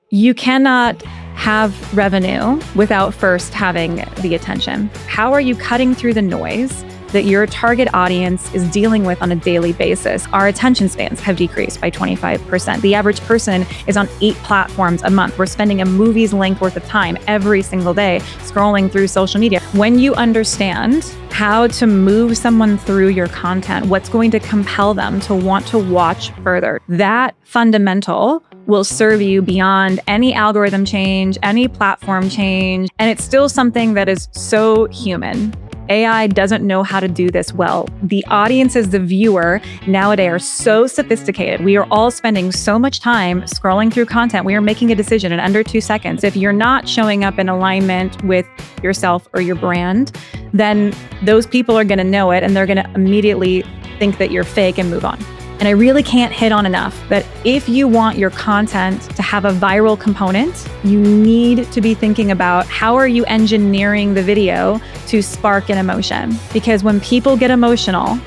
You cannot have revenue without first having the attention. How are you cutting through the noise that your target audience is dealing with on a daily basis? Our attention spans have decreased by 25%. The average person is on 8 platforms a month. We're spending a movie's length worth of time every single day scrolling through social media. When you understand how to move someone through your content, what's going to compel them to want to watch further, that fundamental will serve you beyond any algorithm change, any platform change. And it's still something that is so human. AI doesn't know how to do this well. The audiences, the viewer, nowadays are so sophisticated. We are all spending so much time scrolling through content. We are making a decision in under 2 seconds. If you're not showing up in alignment with yourself or your brand, then those people are going to know it and they're going to immediately think that you're fake and move on. And I really can't hit on enough that if you want your content to have a viral component, you need to be thinking about how are you engineering the video to spark an emotion? Because when people get emotional,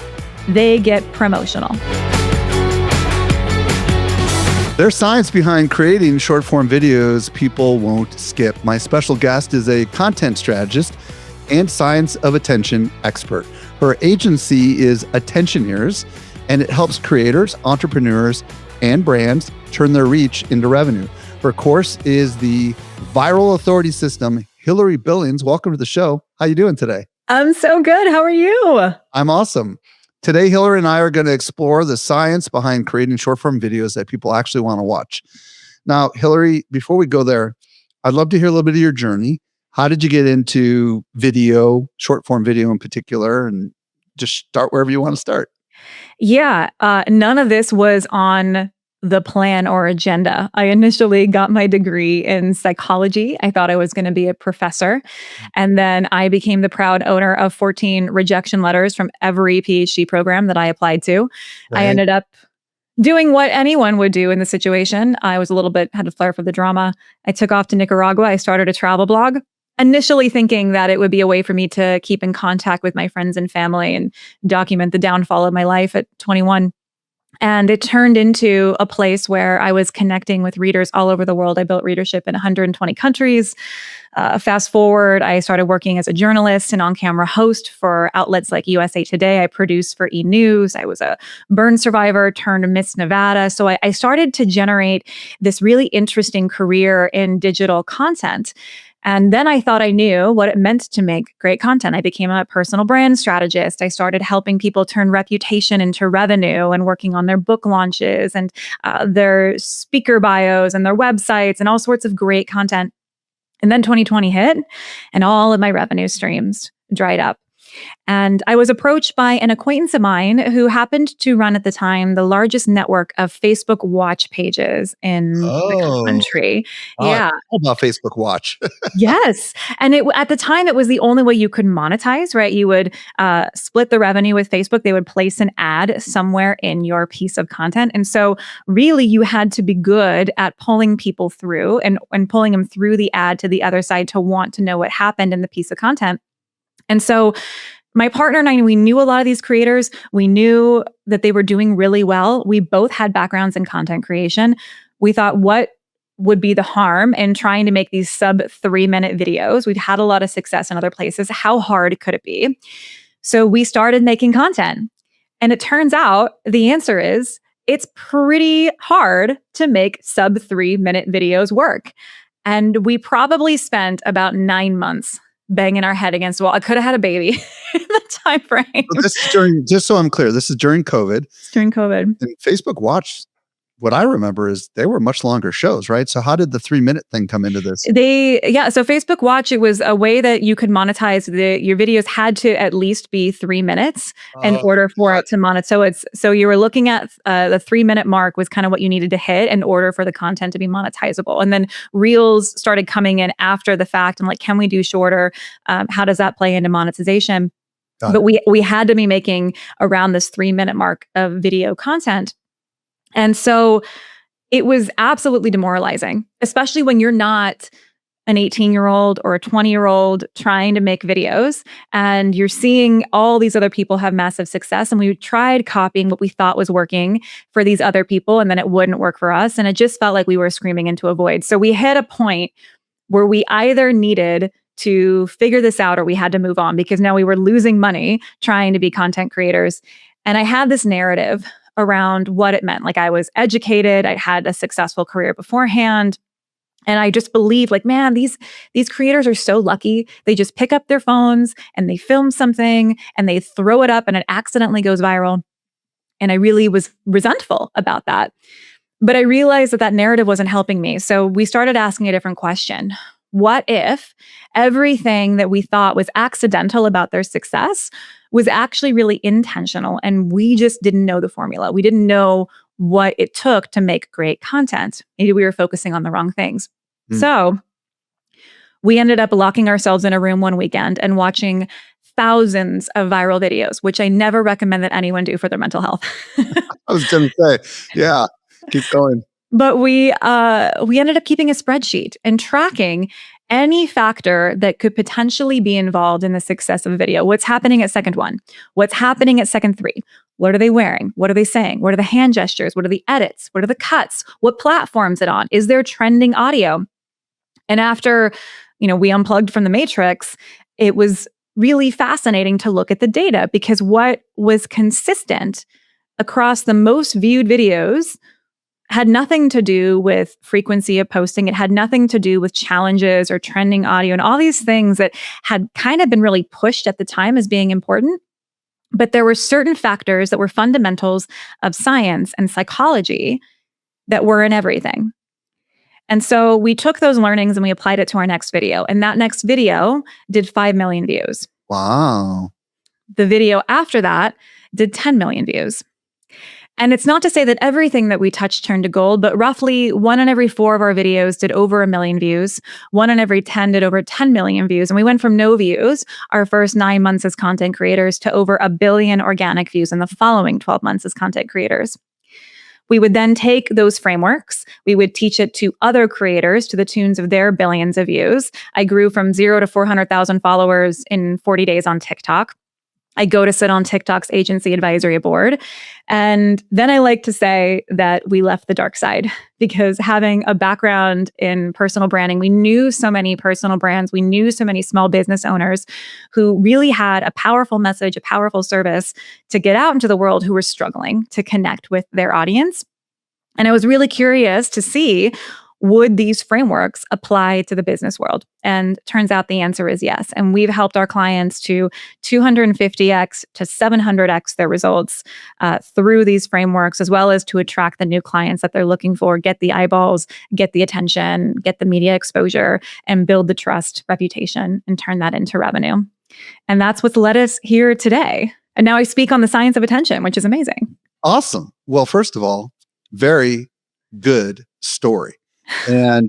they get promotional. There's science behind creating short form videos people won't skip. My special guest is a content strategist and science of attention expert. Her agency is Attentioneers, and it helps creators, entrepreneurs, and brands turn their reach into revenue. Her course is the Viral Authority System. Hilary Billings, welcome to the show. How you doing today? I'm so good. How are you? I'm awesome. Today, Hilary and I are going to explore the science behind creating short-form videos that people actually want to watch. Now, Hilary, before we go there, I'd love to hear a little bit of your journey. How did you get into video, short-form video in particular, and just start wherever you want to start? Yeah, none of this was on the plan or agenda. I initially got my degree in psychology. I thought I was going to be a professor. And then I became the proud owner of 14 rejection letters from every PhD program that I applied to. Right. I ended up doing what anyone would do in the situation. I was had a flair for the drama. I took off to Nicaragua. I started a travel blog, initially thinking that it would be a way for me to keep in contact with my friends and family and document the downfall of my life at 21. And it turned into a place where I was connecting with readers all over the world. I built readership in 120 countries. Fast forward, I started working as a journalist and on-camera host for outlets like USA Today. I produced for E! News. I was a burn survivor turned Miss Nevada. So I started to generate this really interesting career in digital content. And then I thought I knew what it meant to make great content. I became a personal brand strategist. I started helping people turn reputation into revenue and working on their book launches and their speaker bios and their websites and all sorts of great content. And then 2020 hit and all of my revenue streams dried up. And I was approached by an acquaintance of mine who happened to run at the time the largest network of Facebook Watch pages in the country. I know about Facebook Watch. Yes. And at the time, it was the only way you could monetize, right? You would split the revenue with Facebook. They would place an ad somewhere in your piece of content. And so really, you had to be good at pulling people through and pulling them through the ad to the other side to want to know what happened in the piece of content. And so my partner and I, we knew a lot of these creators. We knew that they were doing really well. We both had backgrounds in content creation. We thought, what would be the harm in trying to make these sub 3-minute videos? We'd had a lot of success in other places. How hard could it be? So we started making content. And it turns out the answer is it's pretty hard to make sub 3-minute videos work. And we probably spent about 9 months banging our head against the wall. I could have had a baby in the time frame. So this is during, just so I'm clear, this is during COVID. It's during COVID. And Facebook Watch, what I remember is they were much longer shows, right? So how did the 3-minute thing come into this? So Facebook Watch, it was a way that you could monetize your videos had to at least be 3 minutes in order for it to monetize. So you were looking at the 3-minute mark was kind of what you needed to hit in order for the content to be monetizable. And then Reels started coming in after the fact and like, can we do shorter? How does that play into monetization? But we had to be making around this 3-minute mark of video content. And so it was absolutely demoralizing, especially when you're not an 18-year-old or a 20-year-old trying to make videos, and you're seeing all these other people have massive success. And we tried copying what we thought was working for these other people, and then it wouldn't work for us. And it just felt like we were screaming into a void. So we hit a point where we either needed to figure this out or we had to move on, because now we were losing money trying to be content creators. And I had this narrative around what it meant. Like, I was educated, I had a successful career beforehand. And I just believed, like, man, these creators are so lucky. They just pick up their phones and they film something and they throw it up and it accidentally goes viral. And I really was resentful about that. But I realized that narrative wasn't helping me. So we started asking a different question. What if everything that we thought was accidental about their success was actually really intentional, and we just didn't know the formula? We didn't know what it took to make great content. Maybe we were focusing on the wrong things. So we ended up locking ourselves in a room one weekend and watching thousands of viral videos, which I never recommend that anyone do for their mental health. I was going to say, yeah, keep going. But we ended up keeping a spreadsheet and tracking any factor that could potentially be involved in the success of a video. What's happening at second 1? What's happening at second 3? What are they wearing? What are they saying? What are the hand gestures? What are the edits? What are the cuts? What platform's it on? Is there trending audio? And after, we unplugged from the matrix, it was really fascinating to look at the data, because what was consistent across the most viewed videos had nothing to do with frequency of posting. It had nothing to do with challenges or trending audio and all these things that had kind of been really pushed at the time as being important. But there were certain factors that were fundamentals of science and psychology that were in everything. And so we took those learnings and we applied it to our next video. And that next video did 5 million views. Wow. The video after that did 10 million views. And it's not to say that everything that we touched turned to gold, but roughly 1 in every 4 of our videos did over 1 million views. 1 in every 10 did over 10 million views. And we went from no views our first 9 months as content creators to over 1 billion organic views in the following 12 months as content creators. We would then take those frameworks, we would teach it to other creators to the tunes of their billions of views. I grew from 0 to 400,000 followers in 40 days on TikTok. I go to sit on TikTok's agency advisory board. And then I like to say that we left the dark side, because having a background in personal branding, we knew so many personal brands, we knew so many small business owners who really had a powerful message, a powerful service to get out into the world, who were struggling to connect with their audience. And I was really curious to see, would these frameworks apply to the business world? And turns out the answer is yes. And we've helped our clients to 250x to 700x their results through these frameworks, as well as to attract the new clients that they're looking for, get the eyeballs, get the attention, get the media exposure, and build the trust, reputation, and turn that into revenue. And that's what's led us here today. And now I speak on the science of attention, which is amazing. Awesome. Well, first of all, very good story. And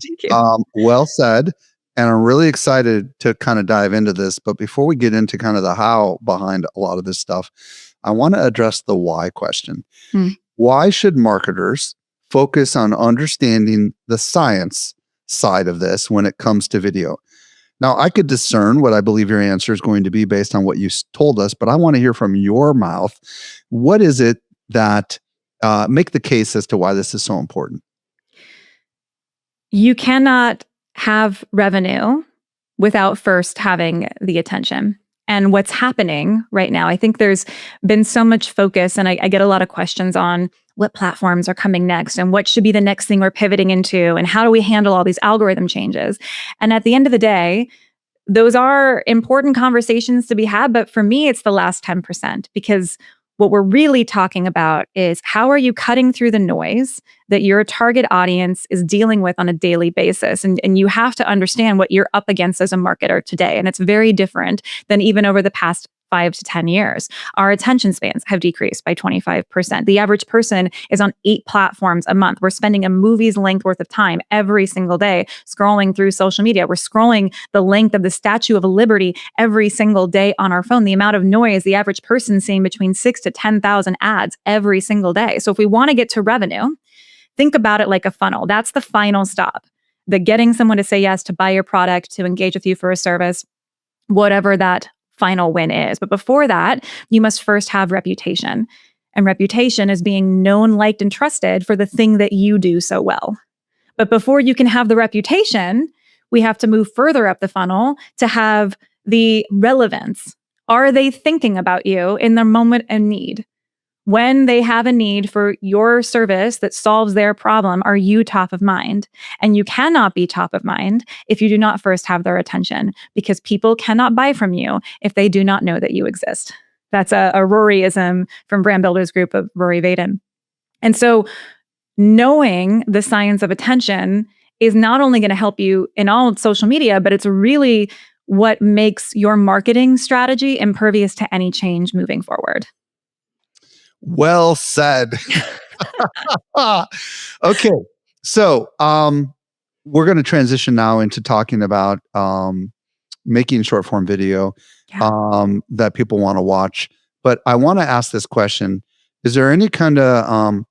well said. And I'm really excited to kind of dive into this. But before we get into kind of the how behind a lot of this stuff, I want to address the why question. Why should marketers focus on understanding the science side of this when it comes to video? Now, I could discern what I believe your answer is going to be based on what you told us, but I want to hear from your mouth. What is it that make the case as to why this is so important? You cannot have revenue without first having the attention. And what's happening right now, I think there's been so much focus, and I get a lot of questions on what platforms are coming next and what should be the next thing we're pivoting into, and how do we handle all these algorithm changes? And at the end of the day, those are important conversations to be had. But for me, it's the last 10%, because what we're really talking about is, how are you cutting through the noise that your target audience is dealing with on a daily basis? And you have to understand what you're up against as a marketer today. And it's very different than even over the past 5 to 10 years. Our attention spans have decreased by 25%. The average person is on 8 platforms a month. We're spending a movie's length worth of time every single day scrolling through social media. We're scrolling the length of the Statue of Liberty every single day on our phone. The amount of noise, the average person seeing between 6 to 10,000 ads every single day. So if we want to get to revenue, think about it like a funnel. That's the final stop. the getting someone to say yes, to buy your product, to engage with you for a service, whatever that final win is. But before that, you must first have reputation. And reputation is being known, liked, and trusted for the thing that you do so well. But before you can have the reputation, we have to move further up the funnel to have the relevance. Are they thinking about you in their moment of need? When they have a need for your service that solves their problem, are you top of mind? And you cannot be top of mind if you do not first have their attention, because people cannot buy from you if they do not know that you exist. That's a Roryism from Brand Builders Group of Rory Vaden. And so knowing the science of attention is not only going to help you in all social media, but it's really what makes your marketing strategy impervious to any change moving forward. Well said. Okay. So we're going to transition now into talking about making short form video that people want to watch. But I want to ask this question. Is there any kind of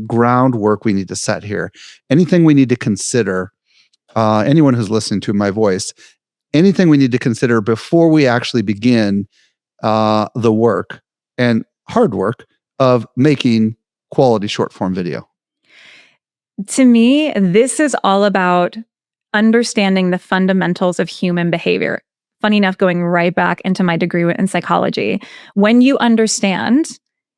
groundwork we need to set here? Anything we need to consider? Anyone who's listening to my voice, anything we need to consider before we actually begin the work and hard work of making quality short form video? To me, this is all about understanding the fundamentals of human behavior. Funny enough, going right back into my degree in psychology, when you understand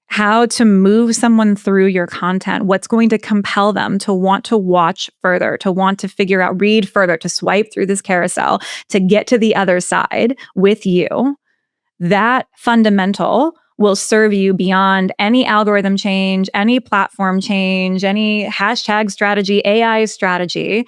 how to move someone through your content, what's going to compel them to want to watch further, to want to figure out, read further, to swipe through this carousel, to get to the other side with you, that fundamental will serve you beyond any algorithm change, any platform change, any hashtag strategy, AI strategy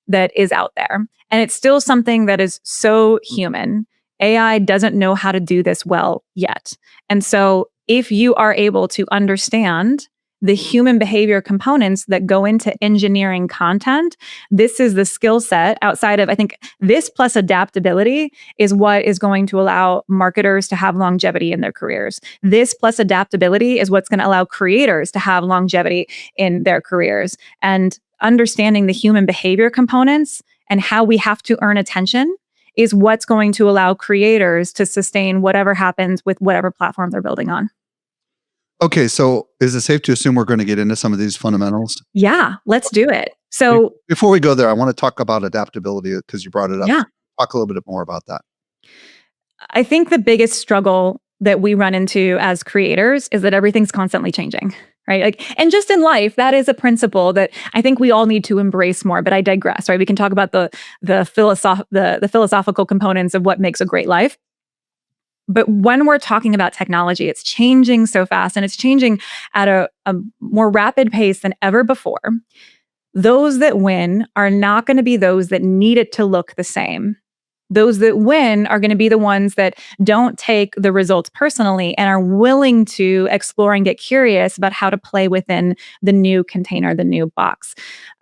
that is out there. And it's still something that is so human. AI doesn't know how to do this well yet. And so if you are able to understand the human behavior components that go into engineering content, this is the skill set outside of, I think this plus adaptability is what is going to allow marketers to have longevity in their careers. This plus adaptability is what's going to allow creators to have longevity in their careers. And understanding the human behavior components and how we have to earn attention is what's going to allow creators to sustain whatever happens with whatever platform they're building on. Okay, so is it safe to assume we're going to get into some of these fundamentals? Yeah, let's do it. So before we go there, I want to talk about adaptability because you brought it up. Yeah. Talk a little bit more about that. I think the biggest struggle that we run into as creators is that everything's constantly changing, right? Like, and just in life, that is a principle that I think we all need to embrace more. But I digress, right? We can talk about the philosophical components of what makes a great life. But when we're talking about technology, it's changing so fast, and it's changing at a more rapid pace than ever before. Those that win are not going to be those that need it to look the same. Those that win are going to be the ones that don't take the results personally and are willing to explore and get curious about how to play within the new container, the new box.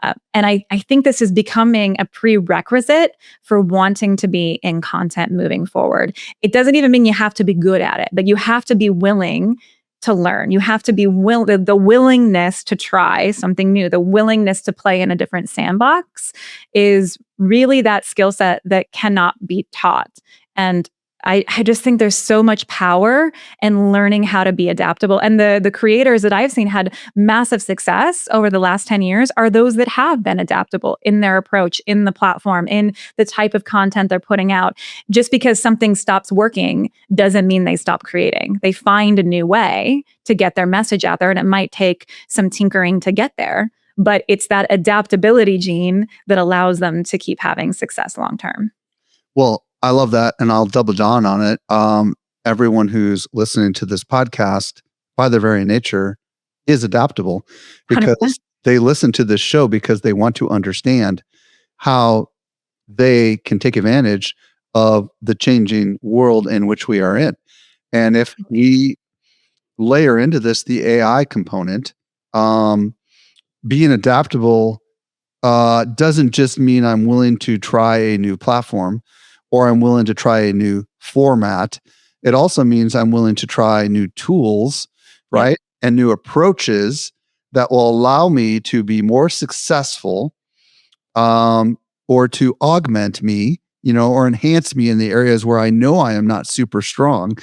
And I think this is becoming a prerequisite for wanting to be in content moving forward. It doesn't even mean you have to be good at it, but you have to be willing to learn. You have to be the willingness to try something new, the willingness to play in a different sandbox is really that skill set that cannot be taught. And I just think there's so much power in learning how to be adaptable. And the creators that I've seen had massive success over the last 10 years are those that have been adaptable in their approach, in the platform, in the type of content they're putting out. Just because something stops working doesn't mean they stop creating. They find a new way to get their message out there, and it might take some tinkering to get there. But it's that adaptability gene that allows them to keep having success long term. Well, I love that, and I'll double down on it. Everyone who's listening to this podcast, by their very nature, is adaptable because 100%. they listen to this show because they want to understand how they can take advantage of the changing world in which we are in. And if we layer into this the AI component, being adaptable doesn't just mean I'm willing to try a new platform or I'm willing to try a new format. It also means I'm willing to try new tools, right? And new approaches that will allow me to be more successful or to augment me, or enhance me in the areas where I know I am not super strong.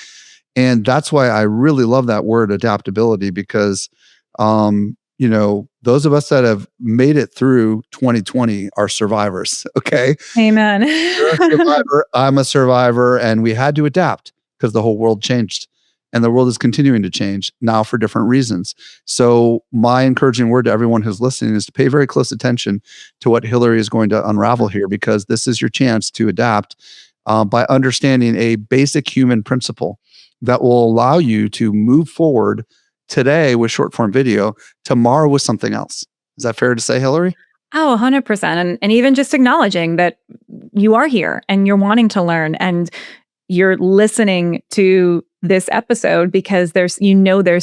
And that's why I really love that word adaptability, because, those of us that have made it through 2020 are survivors. Okay. Amen. You're a survivor. I'm a survivor. And we had to adapt because the whole world changed. And the world is continuing to change now for different reasons. So my encouraging word to everyone who's listening is to pay very close attention to what Hilary is going to unravel here, because this is your chance to adapt by understanding a basic human principle that will allow you to move forward today with short form video, tomorrow with something else. Is that fair to say, Hilary? Oh, 100%. And even just acknowledging that you are here and you're wanting to learn and you're listening to this episode because there's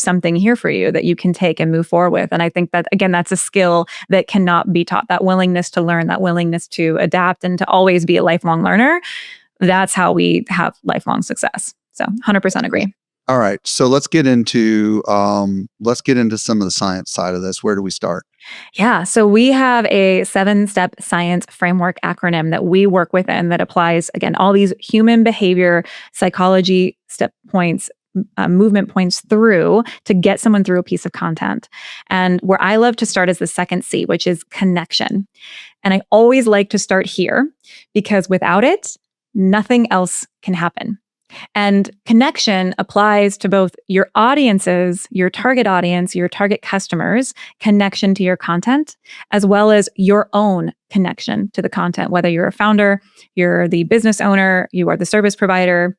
something here for you that you can take and move forward with. And I think that, again, that's a skill that cannot be taught. That willingness to learn, that willingness to adapt and to always be a lifelong learner. That's how we have lifelong success. So 100% agree. All right. So let's get into some of the science side of this. Where do we start? Yeah. So we have a 7-step science framework acronym that we work within that applies, again, all these human behavior, psychology step points, movement points through to get someone through a piece of content. And where I love to start is the second C, which is connection. And I always like to start here because without it, nothing else can happen. And connection applies to both your audiences, your target audience, your target customers, connection to your content, as well as your own connection to the content, whether you're a founder, you're the business owner, you are the service provider.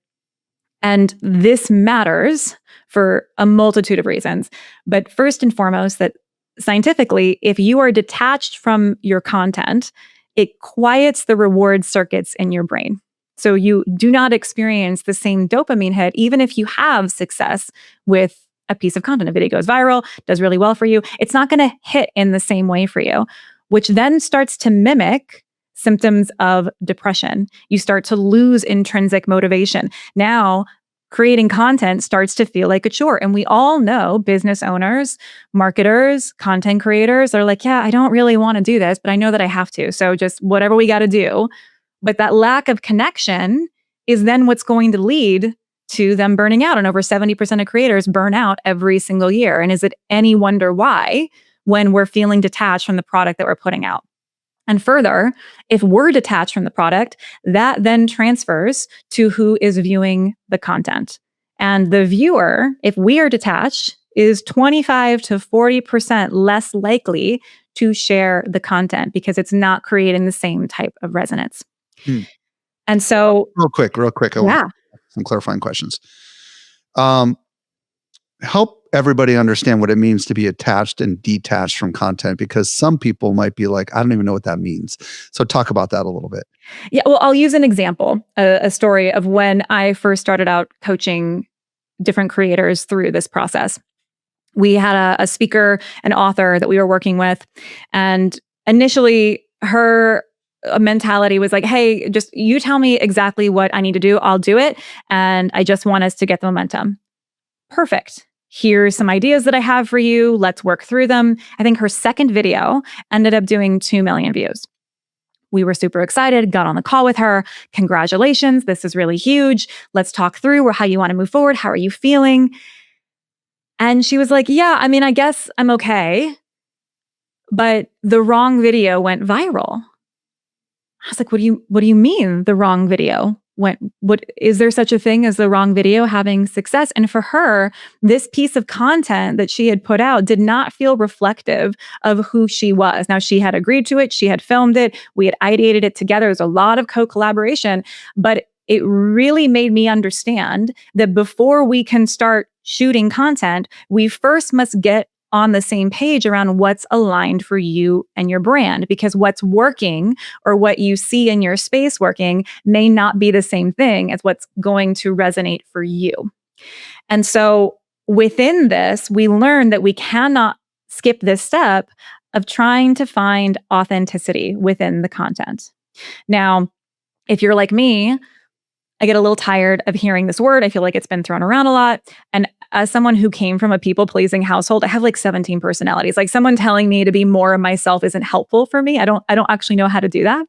And this matters for a multitude of reasons. But first and foremost, that scientifically, if you are detached from your content, it quiets the reward circuits in your brain. So you do not experience the same dopamine hit, even if you have success with a piece of content. A video goes viral, does really well for you. It's not going to hit in the same way for you, which then starts to mimic symptoms of depression. You start to lose intrinsic motivation. Now, creating content starts to feel like a chore. And we all know business owners, marketers, content creators are like, yeah, I don't really want to do this, but I know that I have to. So just whatever we got to do. But that lack of connection is then what's going to lead to them burning out. And over 70% of creators burn out every single year. And is it any wonder why when we're feeling detached from the product that we're putting out? And further, if we're detached from the product, that then transfers to who is viewing the content. And the viewer, if we are detached, is 25 to 40% less likely to share the content because it's not creating the same type of resonance. And so real quick, I want some clarifying questions. Help everybody understand what it means to be attached and detached from content, because some people might be like, I don't even know what that means. So talk about that a little bit. Yeah, well, I'll use an example, a story of when I first started out coaching different creators through this process. We had a speaker, an author that we were working with, and initially her mentality was like, hey, just you tell me exactly what I need to do. I'll do it. And I just want us to get the momentum. Perfect. Here's some ideas that I have for you. Let's work through them. I think her second video ended up doing 2 million views. We were super excited, got on the call with her. Congratulations. This is really huge. Let's talk through how you want to move forward. How are you feeling? And she was like, yeah, I mean, I guess I'm okay. But the wrong video went viral. I was like, what do you mean the wrong video went? What is there such a thing as the wrong video having success? And for her, this piece of content that she had put out did not feel reflective of who she was. Now, she had agreed to it. She had filmed it. We had ideated it together. There was a lot of co-collaboration, but it really made me understand that before we can start shooting content, we first must get on the same page around what's aligned for you and your brand, because what's working or what you see in your space working may not be the same thing as what's going to resonate for you. And so within this, we learned that we cannot skip this step of trying to find authenticity within the content. Now, if you're like me, I get a little tired of hearing this word. I feel like it's been thrown around a lot. And as someone who came from a people-pleasing household, I have like 17 personalities. Like someone telling me to be more of myself isn't helpful for me. I don't actually know how to do that.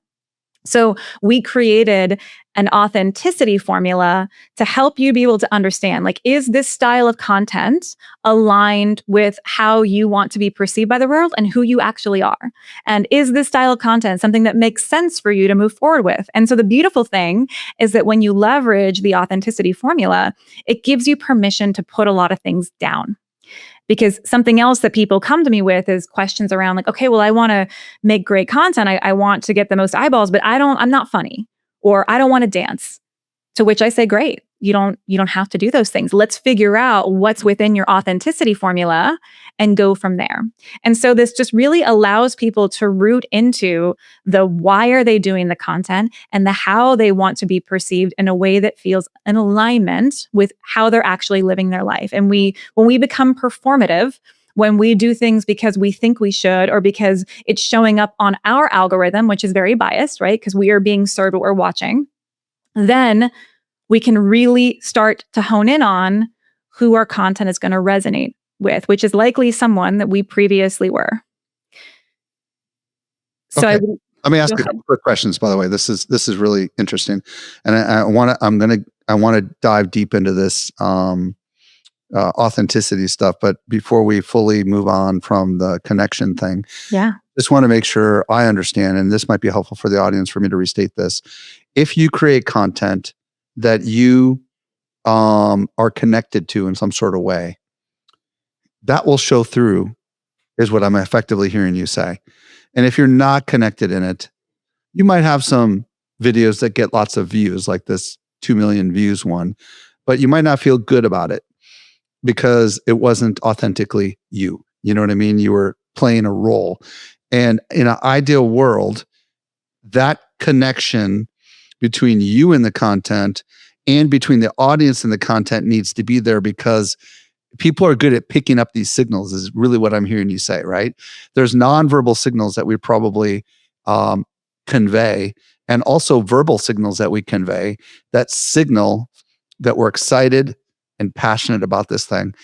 So we created an authenticity formula to help you be able to understand, like, is this style of content aligned with how you want to be perceived by the world and who you actually are? And is this style of content something that makes sense for you to move forward with? And so the beautiful thing is that when you leverage the authenticity formula, it gives you permission to put a lot of things down. Because something else that people come to me with is questions around like, okay, well, I want to make great content. I want to get the most eyeballs, but I'm not funny, or I don't want to dance. To which I say, great. You don't have to do those things. Let's figure out what's within your authenticity formula and go from there. And so this just really allows people to root into the why are they doing the content and the how they want to be perceived in a way that feels in alignment with how they're actually living their life. And when we become performative, when we do things because we think we should, or because it's showing up on our algorithm, which is very biased, right? Because we are being served what we're watching, then we can really start to hone in on who our content is going to resonate with, which is likely someone that we previously were. So Okay. Let me ask you quick questions, by the way. This is really interesting. And I want to dive deep into this authenticity stuff. But before we fully move on from the connection thing, just want to make sure I understand, and this might be helpful for the audience for me to restate this. If you create content that you are connected to in some sort of way, that will show through, is what I'm effectively hearing you say. And if you're not connected in it, you might have some videos that get lots of views, like this 2 million views one, but you might not feel good about it because it wasn't authentically you. You know what I mean? You were playing a role. And in an ideal world, that connection between you and the content and between the audience and the content needs to be there, because people are good at picking up these signals, is really what I'm hearing you say, right? There's nonverbal signals that we probably convey, and also verbal signals that we convey that signal that we're excited and passionate about this thing.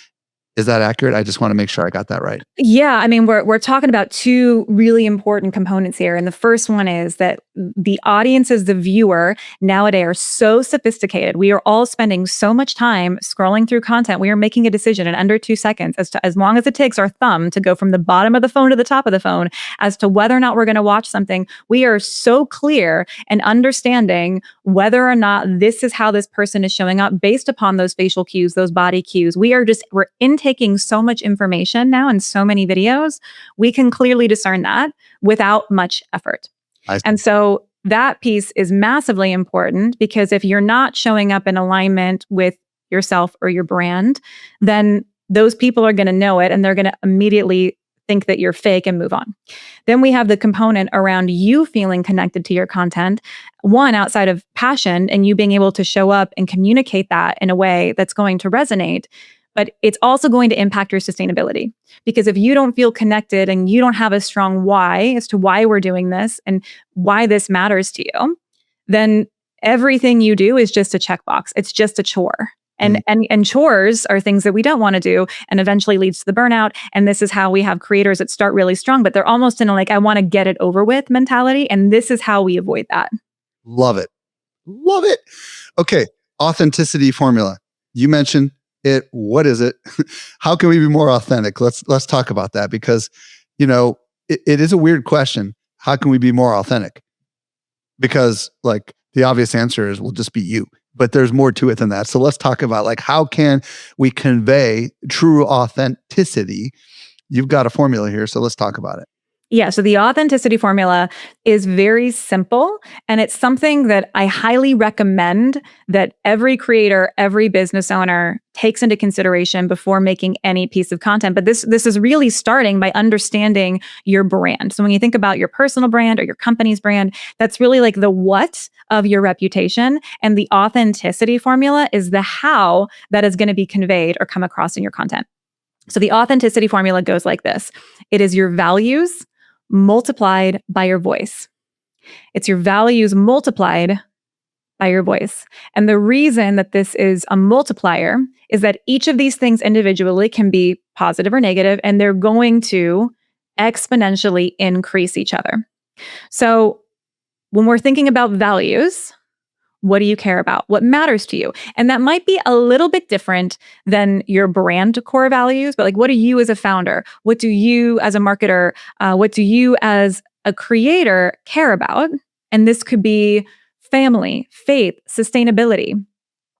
Is that accurate? I just want to make sure I got that right. Yeah, I mean, we're talking about two really important components here. And the first one is that the audiences, the viewer, nowadays are so sophisticated. We are all spending so much time scrolling through content. We are making a decision in under 2 seconds as long as it takes our thumb to go from the bottom of the phone to the top of the phone as to whether or not we're going to watch something. We are so clear and understanding whether or not this is how this person is showing up based upon those facial cues, those body cues. We're intaking so much information now and so many videos, we can clearly discern that without much effort. And so that piece is massively important, because if you're not showing up in alignment with yourself or your brand, then those people are going to know it and they're going to immediately think that you're fake and move on. Then we have the component around you feeling connected to your content, one outside of passion and you being able to show up and communicate that in a way that's going to resonate. But it's also going to impact your sustainability, because if you don't feel connected and you don't have a strong why as to why we're doing this and why this matters to you, then everything you do is just a checkbox. It's just a chore. And chores are things that we don't want to do, and eventually leads to the burnout. And this is how we have creators that start really strong, but they're almost in a like, I want to get it over with mentality. And this is how we avoid that. Love it. Love it. Okay. Authenticity formula. You mentioned it. What is it? How can we be more authentic? Let's talk about that, because, it is a weird question. How can we be more authentic? Because like the obvious answer is we'll just be you, but there's more to it than that. So let's talk about like, how can we convey true authenticity? You've got a formula here, so let's talk about it. Yeah, so the authenticity formula is very simple, and it's something that I highly recommend that every creator, every business owner takes into consideration before making any piece of content. But this is really starting by understanding your brand. So when you think about your personal brand or your company's brand, that's really like the what of your reputation, and the authenticity formula is the how that is going to be conveyed or come across in your content. So the authenticity formula goes like this. It is your values multiplied by your voice. It's your values multiplied by your voice. And the reason that this is a multiplier is that each of these things individually can be positive or negative, and they're going to exponentially increase each other. So when we're thinking about values, what do you care about? What matters to you? And that might be a little bit different than your brand core values, but like, what do you as a founder? What do you as a marketer? What do you as a creator care about? And this could be family, faith, sustainability.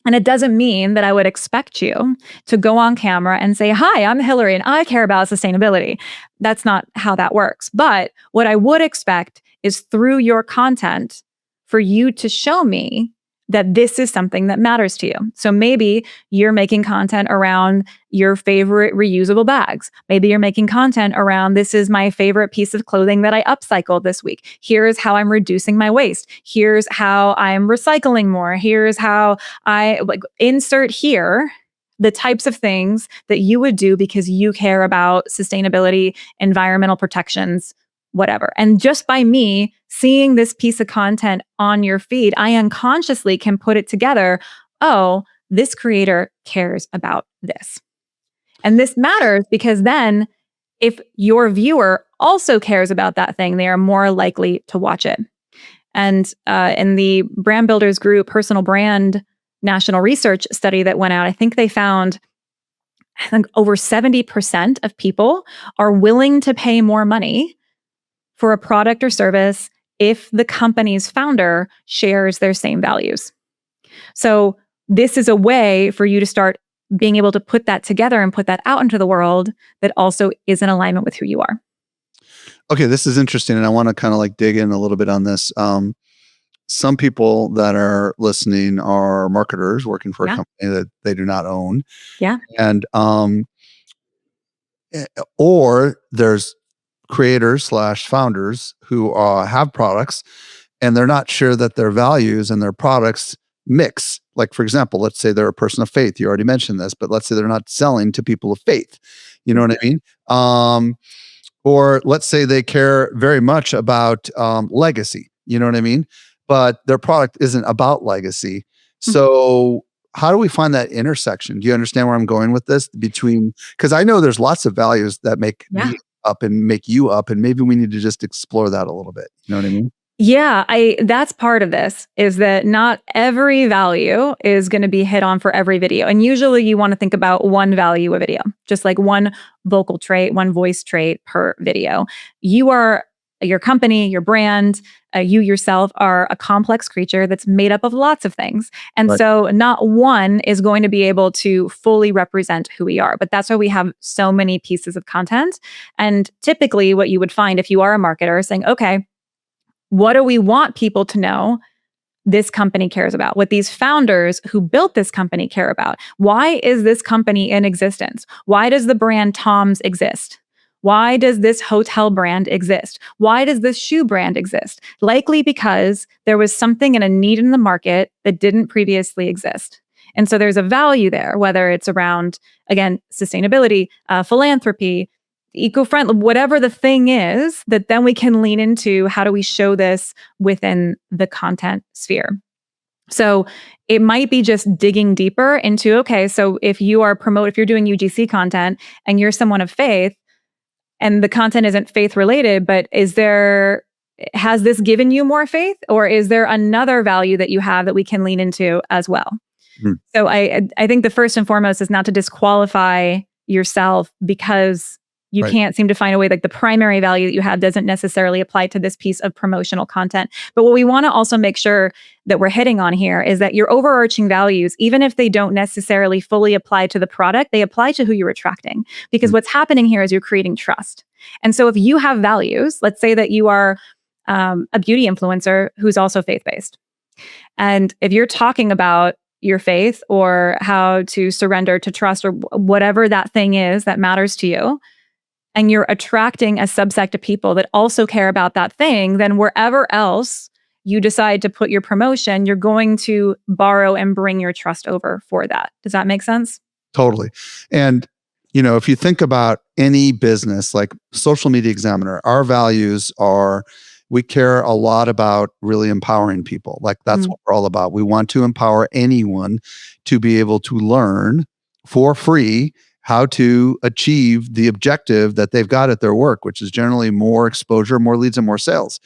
And it doesn't mean that I would expect you to go on camera and say, "Hi, I'm Hilary and I care about sustainability." That's not how that works. But what I would expect is through your content for you to show me that this is something that matters to you. So maybe you're making content around your favorite reusable bags. Maybe you're making content around this is my favorite piece of clothing that I upcycled this week. Here's how I'm reducing my waste. Here's how I'm recycling more. Here's how I like insert here the types of things that you would do because you care about sustainability, environmental protections, whatever. And just by me seeing this piece of content on your feed, I unconsciously can put it together. Oh, this creator cares about this. And this matters because then if your viewer also cares about that thing, they are more likely to watch it. And in the Brand Builders Group personal brand national research study that went out, I think they found over 70% of people are willing to pay more money for a product or service if the company's founder shares their same values. So this is a way for you to start being able to put that together and put that out into the world that also is in alignment with who you are. Okay, this is interesting, and I want to kind of like dig in a little bit on this. Some people that are listening are marketers working for a company that they do not own. Yeah. And or there's creators / founders who have products and they're not sure that their values and their products mix. Like, for example, let's say they're a person of faith. You already mentioned this, but let's say they're not selling to people of faith. You know what I mean? Or let's say they care very much about legacy. You know what I mean? But their product isn't about legacy. So how do we find that intersection? Do you understand where I'm going with this? Because I know there's lots of values that make me up and make you up, and maybe we need to just explore that a little bit. You know what I mean? Yeah, that's part of this is that not every value is going to be hit on for every video. And usually you want to think about one value a video, just like one vocal trait, one voice trait per video. Your company, your brand, you yourself are a complex creature that's made up of lots of things. And so not one is going to be able to fully represent who we are. But that's why we have so many pieces of content. And typically what you would find if you are a marketer saying, okay, what do we want people to know this company cares about? What these founders who built this company care about? Why is this company in existence? Why does the brand Tom's exist? Why does this hotel brand exist? Why does this shoe brand exist? Likely because there was something and a need in the market that didn't previously exist. And so there's a value there, whether it's around, again, sustainability, philanthropy, eco-friendly, whatever the thing is, that then we can lean into how do we show this within the content sphere. So it might be just digging deeper into, okay, so if you're doing UGC content and you're someone of faith and the content isn't faith related, but has this given you more faith, or is there another value that you have that we can lean into as well? So I think the first and foremost is not to disqualify yourself because you can't seem to find a way, like the primary value that you have doesn't necessarily apply to this piece of promotional content. But what we want to also make sure that we're hitting on here is that your overarching values, even if they don't necessarily fully apply to the product, they apply to who you're attracting. Because what's happening here is you're creating trust. And so if you have values, let's say that you are a beauty influencer who's also faith-based. And if you're talking about your faith or how to surrender to trust or whatever that thing is that matters to you, and you're attracting a subsect of people that also care about that thing, then wherever else you decide to put your promotion, you're going to borrow and bring your trust over for that. Does that make sense? Totally. And, if you think about any business like Social Media Examiner, our values are, we care a lot about really empowering people. Like that's what we're all about. We want to empower anyone to be able to learn for free how to achieve the objective that they've got at their work, which is generally more exposure, more leads, and more sales.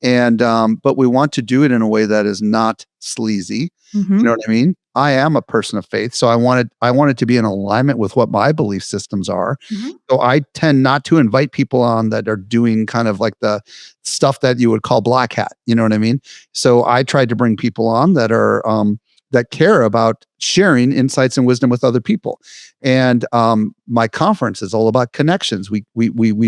And but we want to do it in a way that is not sleazy. You Hmm. know what I mean? I am a person of faith, so I wanted to be in alignment with what my belief systems are. Hmm. So I tend not to invite people on that are doing kind of like the stuff that you would call black hat. You know what I mean? So I tried to bring people on that are that care about sharing insights and wisdom with other people. And my conference is all about connections. We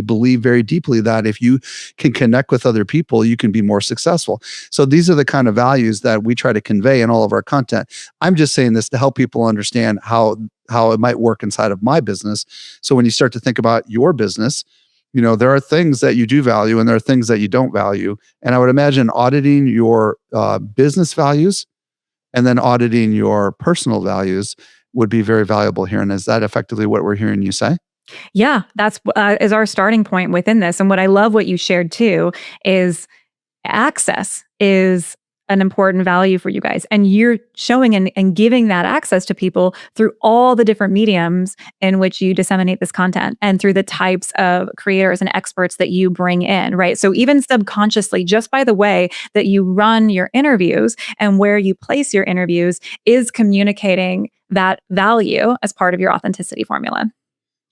believe very deeply that if you can connect with other people, you can be more successful. So these are the kind of values that we try to convey in all of our content. I'm just saying this to help people understand how it might work inside of my business. So when you start to think about your business, there are things that you do value and there are things that you don't value. And I would imagine auditing your business values and then auditing your personal values would be very valuable here. And is that effectively what we're hearing you say? Yeah, that's is our starting point within this. And what I love what you shared too is access is an important value for you guys. And you're showing and giving that access to people through all the different mediums in which you disseminate this content and through the types of creators and experts that you bring in, right? So even subconsciously, just by the way that you run your interviews and where you place your interviews is communicating that value as part of your authenticity formula.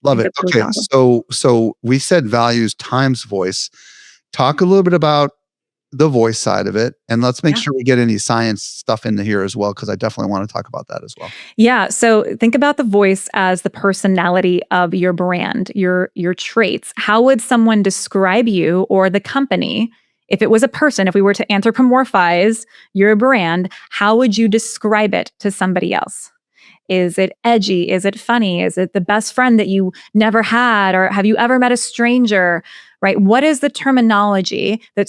I Love think it. that's really Okay, powerful. so we said values times voice. Talk a little bit about the voice side of it, and let's make Yeah. sure we get any science stuff into here as well, because I definitely want to talk about that as well. Yeah, so think about the voice as the personality of your brand, your traits. How would someone describe you or the company if it was a person, if we were to anthropomorphize your brand, how would you describe it to somebody else? Is it edgy? Is it funny? Is it the best friend that you never had? Or have you ever met a stranger? Right? What is the terminology that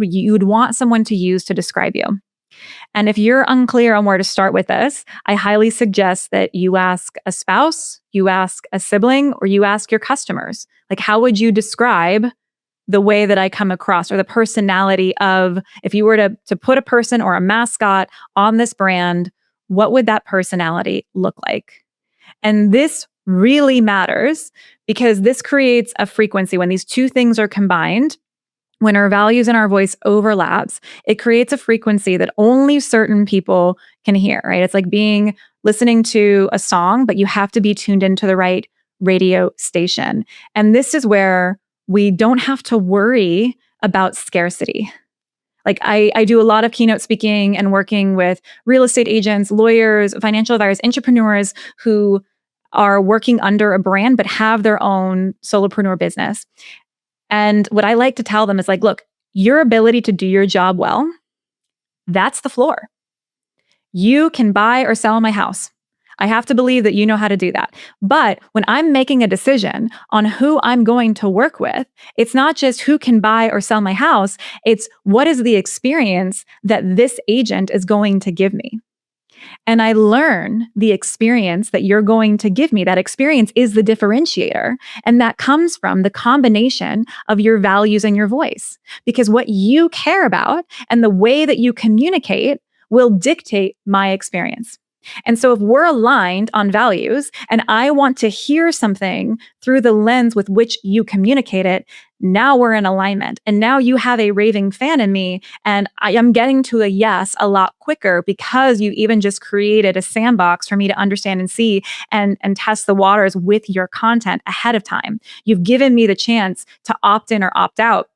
you'd want someone to use to describe you? And if you're unclear on where to start with this, I highly suggest that you ask a spouse, you ask a sibling, or you ask your customers. Like, how would you describe the way that I come across or the personality of, if you were to put a person or a mascot on this brand, what would that personality look like? And this really matters because this creates a frequency when these two things are combined. When our values and our voice overlaps, it creates a frequency that only certain people can hear, right? It's like listening to a song, but you have to be tuned into the right radio station. And this is where we don't have to worry about scarcity. Like I do a lot of keynote speaking and working with real estate agents, lawyers, financial advisors, entrepreneurs who are working under a brand but have their own solopreneur business. And what I like to tell them is like, look, your ability to do your job well, that's the floor. You can buy or sell my house. I have to believe that you know how to do that. But when I'm making a decision on who I'm going to work with, it's not just who can buy or sell my house, it's what is the experience that this agent is going to give me. And I learn the experience that you're going to give me. That experience is the differentiator. And that comes from the combination of your values and your voice. Because what you care about and the way that you communicate will dictate my experience. And so, if we're aligned on values and I want to hear something through the lens with which you communicate it, now we're in alignment. And now you have a raving fan in me. And I am getting to a yes a lot quicker because you even just created a sandbox for me to understand and see and test the waters with your content ahead of time. You've given me the chance to opt in or opt out.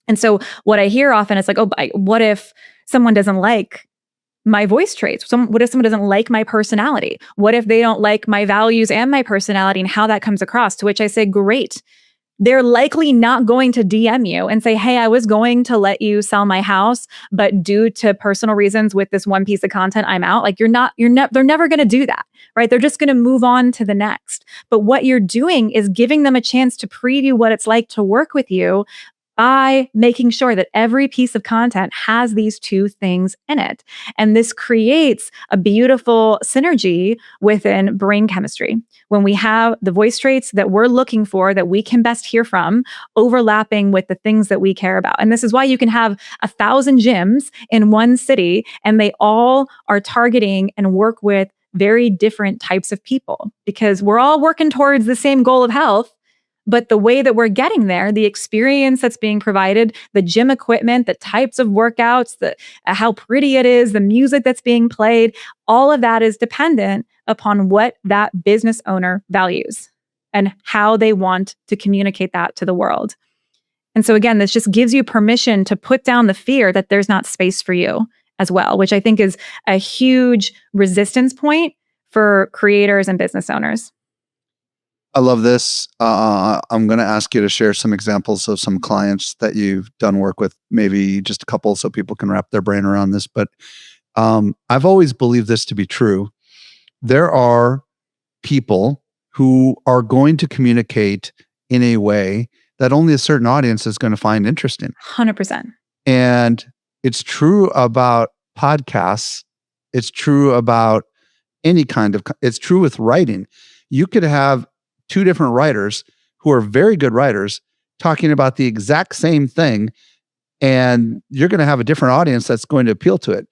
And so, what I hear often is like, oh, what if someone doesn't like my voice traits? What if someone doesn't like my personality? What if they don't like my values and my personality and how that comes across? To which I say, great. They're likely not going to DM you and say, hey, I was going to let you sell my house, but due to personal reasons with this one piece of content, I'm out. Like they're never going to do that, right? They're just going to move on to the next. But what you're doing is giving them a chance to preview what it's like to work with you by making sure that every piece of content has these two things in it. And this creates a beautiful synergy within brain chemistry. When we have the voice traits that we're looking for, that we can best hear from, overlapping with the things that we care about. And this is why you can have 1,000 gyms in one city, and they all are targeting and work with very different types of people because we're all working towards the same goal of health, But the way that we're getting there, the experience that's being provided, the gym equipment, the types of workouts, how pretty it is, the music that's being played, all of that is dependent upon what that business owner values and how they want to communicate that to the world. And so again, this just gives you permission to put down the fear that there's not space for you as well, which I think is a huge resistance point for creators and business owners. I love this. I'm going to ask you to share some examples of some clients that you've done work with, maybe just a couple so people can wrap their brain around this. But I've always believed this to be true. There are people who are going to communicate in a way that only a certain audience is going to find interesting. 100%. And it's true about podcasts. It's true about it's true with writing. You could have two different writers who are very good writers talking about the exact same thing, and you're going to have a different audience that's going to appeal to it.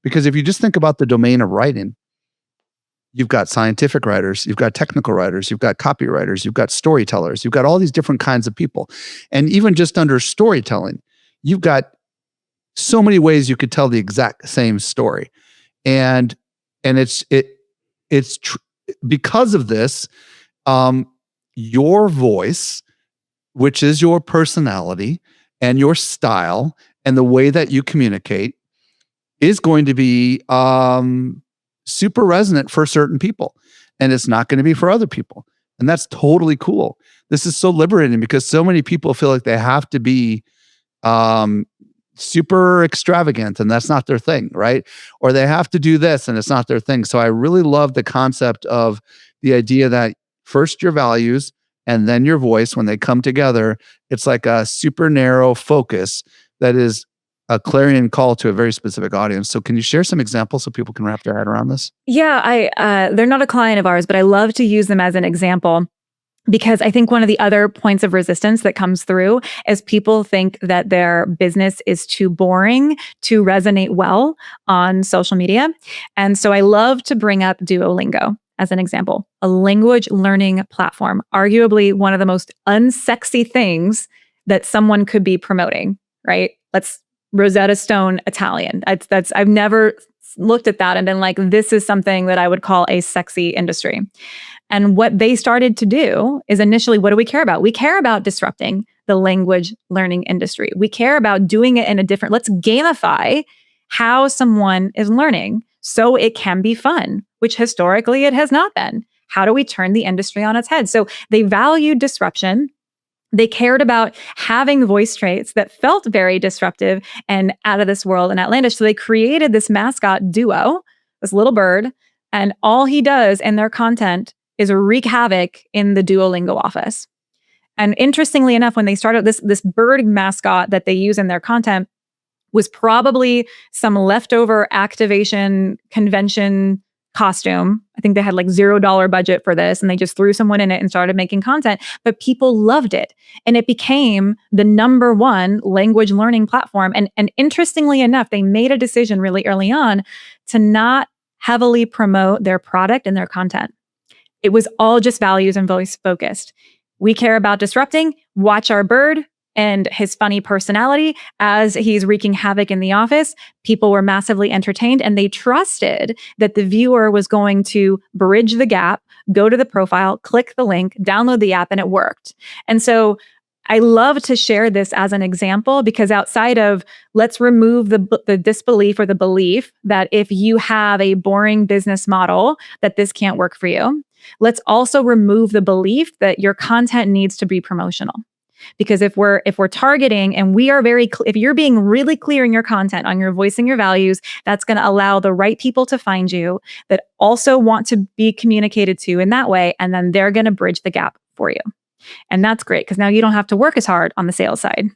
Because if you just think about the domain of writing, you've got scientific writers, you've got technical writers, you've got copywriters, you've got storytellers, you've got all these different kinds of people. And even just under storytelling, you've got so many ways you could tell the exact same story. And because of this, your voice, which is your personality and your style and the way that you communicate, is going to be super resonant for certain people, and it's not going to be for other people. And that's totally cool. This is so liberating because so many people feel like they have to be super extravagant, and that's not their thing, right? Or they have to do this and it's not their thing. So I really love the concept of the idea that first your values and then your voice, when they come together, it's like a super narrow focus that is a clarion call to a very specific audience. So can you share some examples so people can wrap their head around this? Yeah, they're not a client of ours, but I love to use them as an example. Because I think one of the other points of resistance that comes through is people think that their business is too boring to resonate well on social media. And so I love to bring up Duolingo as an example, a language learning platform, arguably one of the most unsexy things that someone could be promoting, right? Rosetta Stone Italian. I've never looked at that and been like, this is something that I would call a sexy industry. And what they started to do is initially, what do we care about? We care about disrupting the language learning industry. We care about doing it in a different, let's gamify how someone is learning so it can be fun, which historically it has not been. How do we turn the industry on its head? So they valued disruption. They cared about having voice traits that felt very disruptive and out of this world and outlandish. So they created this mascot Duo, this little bird, and all he does in their content is wreak havoc in the Duolingo office. And interestingly enough, when they started this bird mascot that they use in their content was probably some leftover activation convention costume. I think they had like $0 budget for this and they just threw someone in it and started making content, but people loved it. And it became the number one language learning platform. And interestingly enough, they made a decision really early on to not heavily promote their product and their content. It was all just values and voice focused. We care about disrupting, watch our bird and his funny personality as he's wreaking havoc in the office. People were massively entertained and they trusted that the viewer was going to bridge the gap, go to the profile, click the link, download the app, and it worked. And so I love to share this as an example because outside of let's remove the disbelief or the belief that if you have a boring business model, that this can't work for you. Let's also remove the belief that your content needs to be promotional. Because if we're targeting and we are if you're being really clear in your content on your voice and your values, that's going to allow the right people to find you that also want to be communicated to in that way. And then they're going to bridge the gap for you. And that's great because now you don't have to work as hard on the sales side.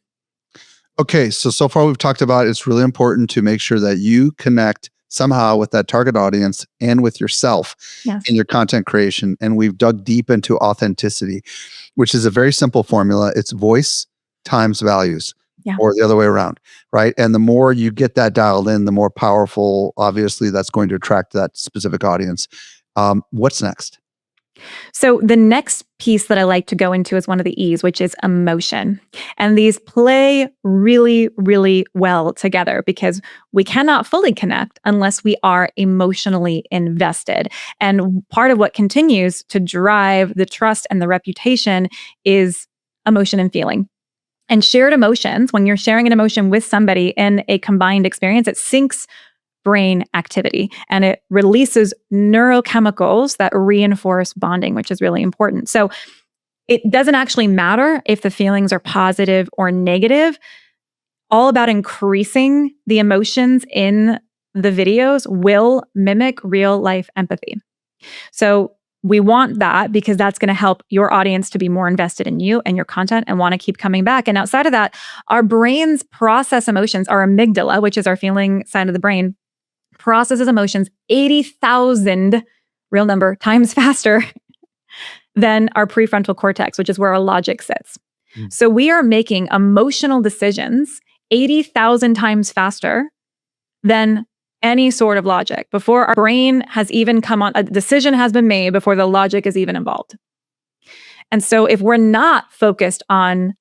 Okay. So far we've talked about it's really important to make sure that you connect somehow with that target audience and with yourself in your content creation. And we've dug deep into authenticity, which is a very simple formula. It's voice times values or the other way around, right? And the more you get that dialed in, the more powerful, obviously, that's going to attract that specific audience. What's next? So the next piece that I like to go into is one of the E's, which is emotion. And these play really, really well together because we cannot fully connect unless we are emotionally invested. And part of what continues to drive the trust and the reputation is emotion and feeling. And shared emotions, when you're sharing an emotion with somebody in a combined experience, it syncs brain activity and it releases neurochemicals that reinforce bonding, which is really important. So it doesn't actually matter if the feelings are positive or negative. All about increasing the emotions in the videos will mimic real life empathy. So we want that because that's going to help your audience to be more invested in you and your content and want to keep coming back. And outside of that, our brains process emotions. Our amygdala, which is our feeling side of the brain, processes emotions 80,000, real number, times faster than our prefrontal cortex, which is where our logic sits. So we are making emotional decisions 80,000 times faster than any sort of logic. Before our brain has even come on, a decision has been made before the logic is even involved. And so if we're not focused on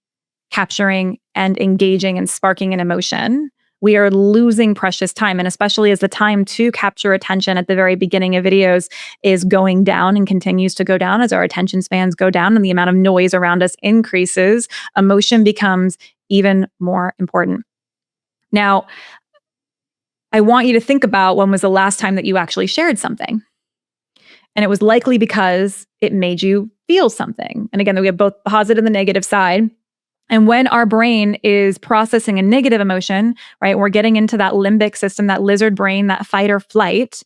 capturing and engaging and sparking an emotion, we are losing precious time. And especially as the time to capture attention at the very beginning of videos is going down and continues to go down as our attention spans go down and the amount of noise around us increases, emotion becomes even more important. Now, I want you to think about when was the last time that you actually shared something. And it was likely because it made you feel something. And again, we have both the positive and the negative side. And when our brain is processing a negative emotion, right, we're getting into that limbic system, that lizard brain, that fight or flight,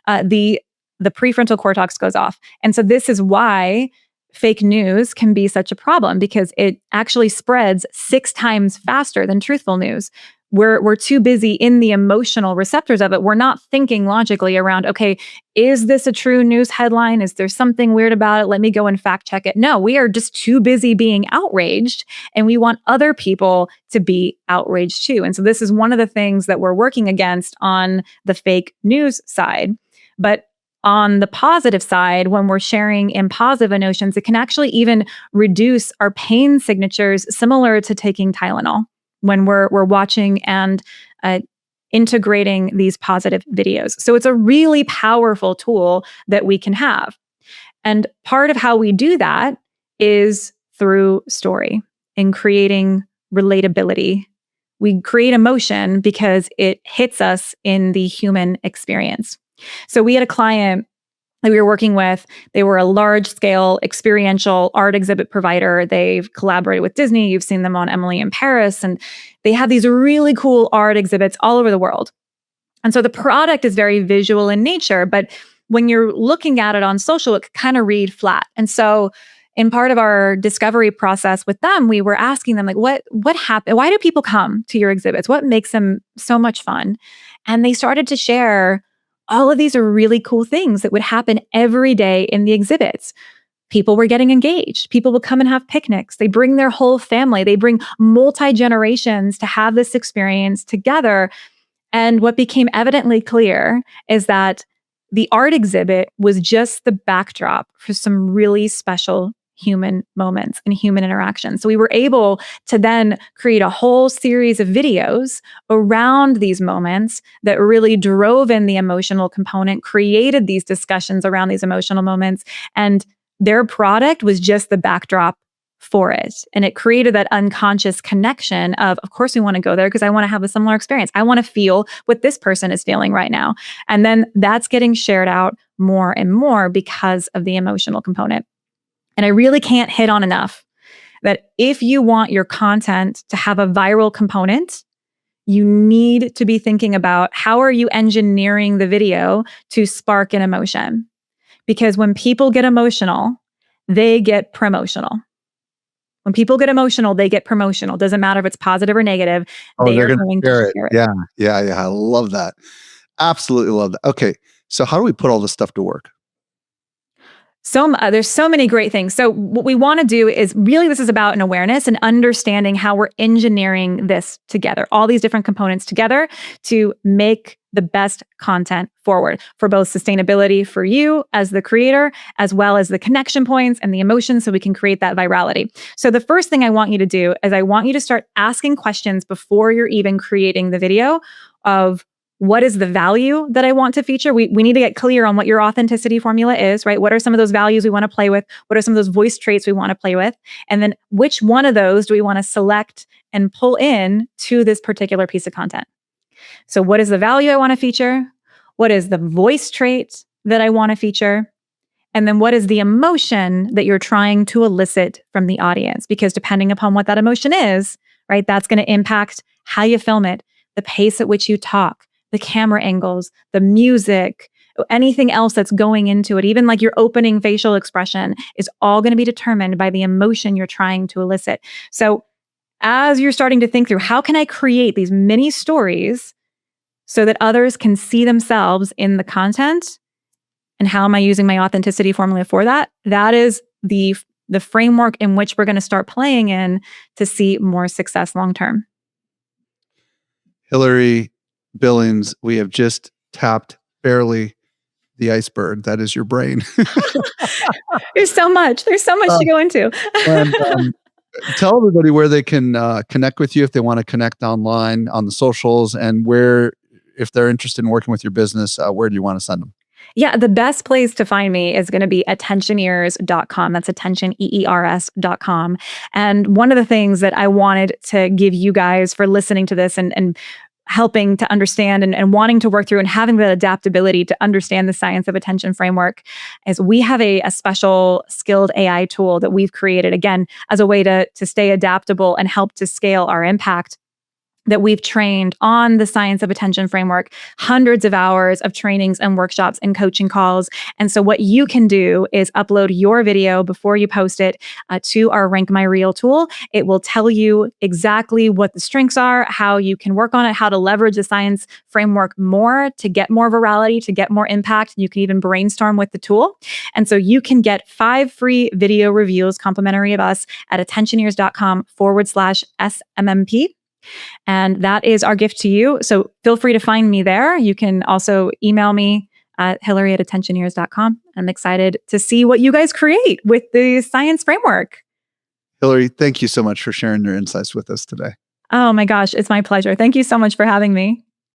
the prefrontal cortex goes off. And so this is why fake news can be such a problem because it actually spreads 6 times faster than truthful news. We're too busy in the emotional receptors of it. We're not thinking logically around, okay, is this a true news headline? Is there something weird about it? Let me go and fact check it. No, we are just too busy being outraged and we want other people to be outraged too. And so this is one of the things that we're working against on the fake news side. But on the positive side, when we're sharing in positive emotions, it can actually even reduce our pain signatures similar to taking Tylenol when we're watching and integrating these positive videos. So it's a really powerful tool that we can have. And part of how we do that is through story and creating relatability. We create emotion because it hits us in the human experience. So we had a client that we were working with. They were a large-scale experiential art exhibit provider. They've collaborated with Disney. You've seen them on Emily in Paris. And they have these really cool art exhibits all over the world. And so the product is very visual in nature, but when you're looking at it on social, it can kind of read flat. And so in part of our discovery process with them, we were asking them, like, what happened? Why do people come to your exhibits? What makes them so much fun? And they started to share all of these are really cool things that would happen every day in the exhibits. People were getting engaged. People would come and have picnics. They bring their whole family. They bring multi-generations to have this experience together. And what became evidently clear is that the art exhibit was just the backdrop for some really special human moments and human interaction. So we were able to then create a whole series of videos around these moments that really drove in the emotional component, created these discussions around these emotional moments, and their product was just the backdrop for it. And it created that unconscious connection of course we want to go there because I want to have a similar experience. I want to feel what this person is feeling right now. And then that's getting shared out more and more because of the emotional component. And I really can't hit on enough that if you want your content to have a viral component, you need to be thinking about how are you engineering the video to spark an emotion? Because when people get emotional, they get promotional. When people get emotional, they get promotional. Doesn't matter if it's positive or negative. Oh, They they're are going to going to share it. share it. Yeah. Yeah. Yeah. I love that. Absolutely love that. Okay. So how do we put all this stuff to work? So there's so many great things. So what we want to do is really this is about an awareness and understanding how we're engineering this together, all these different components together to make the best content forward for both sustainability for you as the creator, as well as the connection points and the emotions so we can create that virality. So the first thing I want you to do is I want you to start asking questions before you're even creating the video of what is the value that I want to feature? We need to get clear on what your authenticity formula is, right? What are some of those values we want to play with? What are some of those voice traits we want to play with? And then which one of those do we want to select and pull in to this particular piece of content? So what is the value I want to feature? What is the voice trait that I want to feature? And then what is the emotion that you're trying to elicit from the audience? Because depending upon what that emotion is, right, that's going to impact how you film it, the pace at which you talk, the camera angles, the music, anything else that's going into it, even like your opening facial expression is all going to be determined by the emotion you're trying to elicit. So as you're starting to think through, how can I create these mini stories so that others can see themselves in the content? And how am I using my authenticity formula for that? That is the framework in which we're going to start playing in to see more success long term. Hilary, Billings, we have just tapped barely the iceberg. That is your brain. There's so much to go into. And tell everybody where they can connect with you if they want to connect online on the socials, and where, if they're interested in working with your business, where do you want to send them? Yeah, the best place to find me is going to be attentionears.com. That's attention, EERS.com. And one of the things that I wanted to give you guys for listening to this and helping to understand and wanting to work through and having the adaptability to understand the science of attention framework is we have a special skilled AI tool that we've created, again, as a way to stay adaptable and help to scale our impact, that we've trained on the science of attention framework, hundreds of hours of trainings and workshops and coaching calls. And so what you can do is upload your video before you post it to our Rank My Reel tool. It will tell you exactly what the strengths are, how you can work on it, how to leverage the science framework more to get more virality, to get more impact. You can even brainstorm with the tool. And so you can get 5 free video reviews complimentary of us at attentionears.com/SMMP. And that is our gift to you. So feel free to find me there. You can also email me at Hilary@attentionears.com. I'm excited to see what you guys create with the science framework. Hilary, thank you so much for sharing your insights with us today. Oh my gosh, it's my pleasure. Thank you so much for having me.